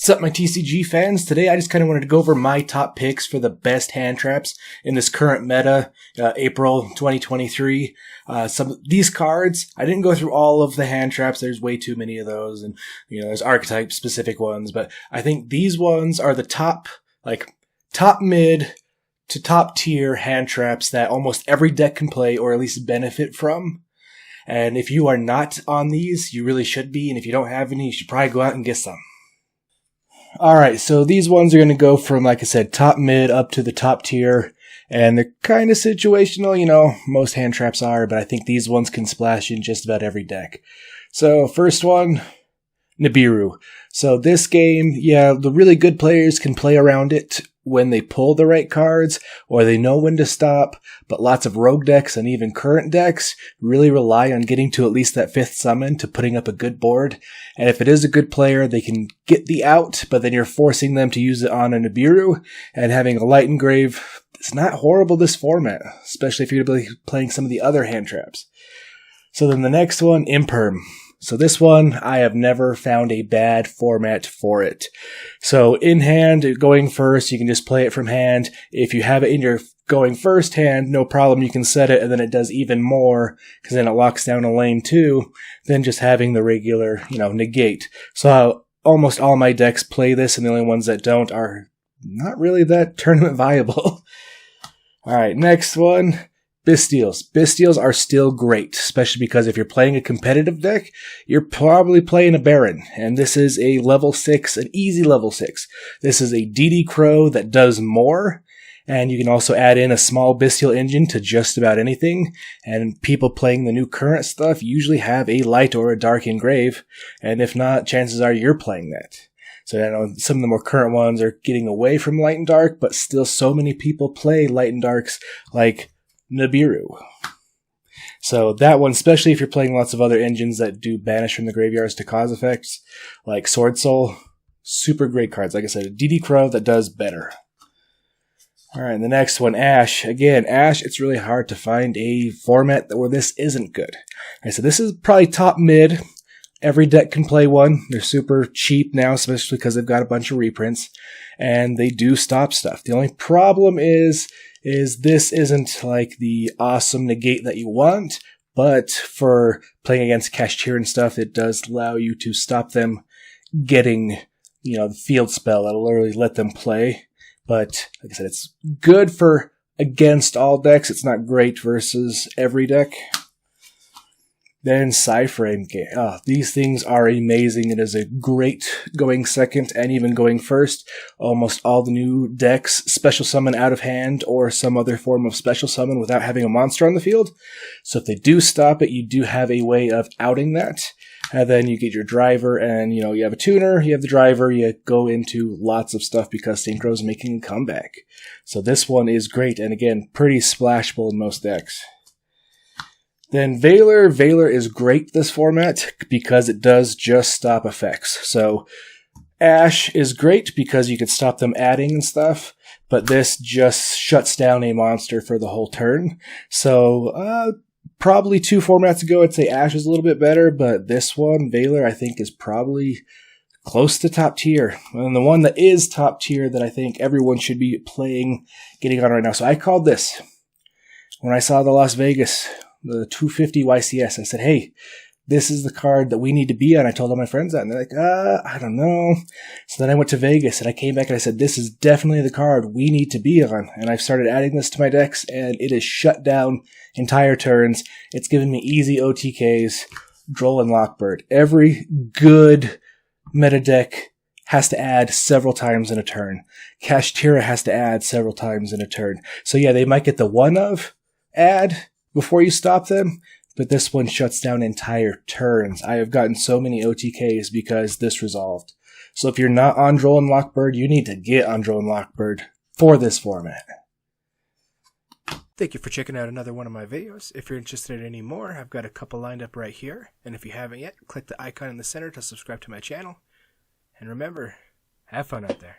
What's up, my TCG fans? Today I just kind of wanted to go over my top picks for the best hand traps in this current meta, April 2023. These cards, I didn't go through all of the hand traps. There's way too many of those, and there's archetype specific ones. But I think these ones are the top mid to top tier hand traps that almost every deck can play or at least benefit from. And if you are not on these, you really should be. And if you don't have any, you should probably go out and get some. Alright, so these ones are going to go from, like I said, top mid up to the top tier, and they're kind of situational, most hand traps are, but I think these ones can splash in just about every deck. So, first one, Nibiru. So this game, the really good players can play around it when they pull the right cards, or they know when to stop, but lots of rogue decks and even current decks really rely on getting to at least that 5th summon to putting up a good board. And if it is a good player, they can get the out, but then you're forcing them to use it on a Nibiru, and having a light engrave, it's not horrible this format, especially if you're going to be playing some of the other hand traps. So then the next one, Imperm. So this one, I have never found a bad format for it. So in hand, going first, you can just play it from hand. If you have it in your going first hand, no problem, you can set it, and then it does even more, because then it locks down a lane too, than just having the regular, negate. So almost all my decks play this, and the only ones that don't are not really that tournament viable. Alright, next one. Bystials. Bystials are still great, especially because if you're playing a competitive deck, you're probably playing a Baron, and this is a level 6, an easy level 6. This is a DD Crow that does more, and you can also add in a small Bystial engine to just about anything, and people playing the new current stuff usually have a light or a dark engrave, and if not, chances are you're playing that. So I know some of the more current ones are getting away from light and dark, but still so many people play light and darks like Nibiru. So that one, especially if you're playing lots of other engines that do banish from the graveyards to cause effects, like Sword Soul, super great cards. Like I said, a DD Crow that does better. Alright, the next one, Ash. Again, Ash, it's really hard to find a format where this isn't good. Alright, so this is probably top mid. Every deck can play one. They're super cheap now, especially because they've got a bunch of reprints. And they do stop stuff. The only problem is this isn't like the awesome negate that you want, but for playing against Cashier and stuff, it does allow you to stop them getting, the field spell that'll literally let them play. But, like I said, it's good for against all decks. It's not great versus every deck. Then Psyframe. These things are amazing. It is a great going second and even going first. Almost all the new decks special summon out of hand or some other form of special summon without having a monster on the field. So if they do stop it, you do have a way of outing that. And then you get your driver and, you have a tuner, you have the driver, you go into lots of stuff because Synchro's making a comeback. So this one is great and again, pretty splashable in most decks. Then Valor. Valor is great this format because it does just stop effects. So Ash is great because you can stop them adding and stuff, but this just shuts down a monster for the whole turn. So probably 2 formats ago, I'd say Ash is a little bit better, but this one, Valor, I think is probably close to top tier. And the one that is top tier that I think everyone should be playing, getting on right now. So I called this when I saw the Las Vegas, the 250 YCS. I said, hey, this is the card that we need to be on. I told all my friends that, and they're like, I don't know. So then I went to Vegas, and I came back and I said, this is definitely the card we need to be on. And I've started adding this to my decks, and it has shut down entire turns. It's given me easy OTKs, Droll and Lockbird. Every good meta deck has to add several times in a turn. Kashtira has to add several times in a turn. So yeah, they might get the one of add before you stop them, but this one shuts down entire turns. I have gotten so many OTKs because this resolved. So if you're not on Droll and Lockbird, you need to get on Droll and Lockbird for this format. Thank you for checking out another one of my videos. If you're interested in any more, I've got a couple lined up right here. And if you haven't yet, click the icon in the center to subscribe to my channel. And remember, have fun out there.